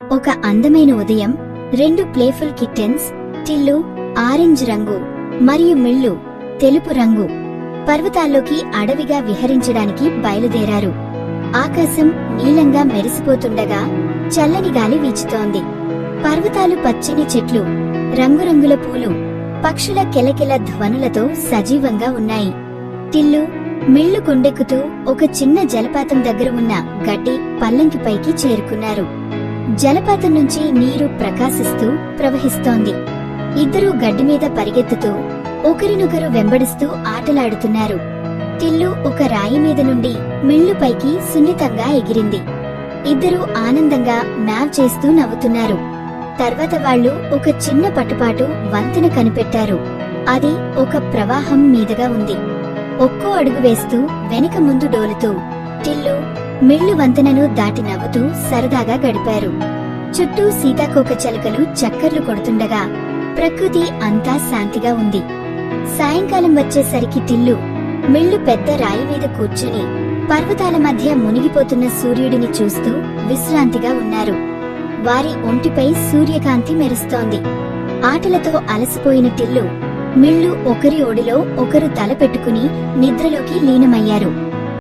ఒక అందమైన ఉదయం రెండు ప్లేఫుల్ కిట్టెన్స్, టిల్లు ఆరెంజ్ రంగు మరియు మిళ్ళు తెలుపు రంగు, పర్వతాల్లోకి అడవిగా విహరించడానికి బయలుదేరారు. ఆకాశం నీలంగా మెరిసిపోతుండగా చల్లని గాలి వీచుతోంది. పర్వతాలు పచ్చని చెట్లు, రంగురంగుల పూలు, పక్షుల కెలకెల ధ్వనులతో సజీవంగా ఉన్నాయి. టిల్లు మిళ్ళు కొండెక్కుతూ ఒక చిన్న జలపాతం దగ్గర ఉన్న గడ్డి పల్లంకిపైకి చేరుకున్నారు. జలపాతం నుంచి నీరు ప్రకాశిస్తూ ప్రవహిస్తోంది. ఇద్దరూ గడ్డిమీద పరిగెత్తుతూ ఒకరినొకరు వెంబడిస్తూ ఆటలాడుతున్నారు. టిల్లు ఒక రాయి మీద నుండి మిళ్ళుపైకి సున్నితంగా ఎగిరింది. ఇద్దరూ ఆనందంగా నావ్ చేస్తూ నవ్వుతున్నారు. తర్వాత వాళ్లు ఒక చిన్న పట్టుపాటు వంతెన కనిపెట్టారు. అది ఒక ప్రవాహం మీదుగా ఉంది. ఒక్కో అడుగు వేస్తూ వెనక ముందు డోలుతూ టిల్లు మిళ్ళు వంతెనను దాటి నవ్వుతూ సరదాగా గడిపారు. చుట్టూ సీతాకోకచిలుకలు చక్కర్లు కొడుతుండగా ప్రకృతి అంతా శాంతిగా ఉంది. సాయంకాలం వచ్చేసరికి టిల్లు మిళ్ళు పెద్ద రాయి మీద కూర్చుని పర్వతాల మధ్య మునిగిపోతున్న సూర్యుడిని చూస్తూ విశ్రాంతిగా ఉన్నారు. వారి ఒంటిపై సూర్యకాంతి మెరుస్తోంది. ఆటలతో అలసిపోయిన టిల్లు మిళ్ళు ఒకరి ఒడిలో ఒకరు తల పెట్టుకుని నిద్రలోకి లీనమయ్యారు.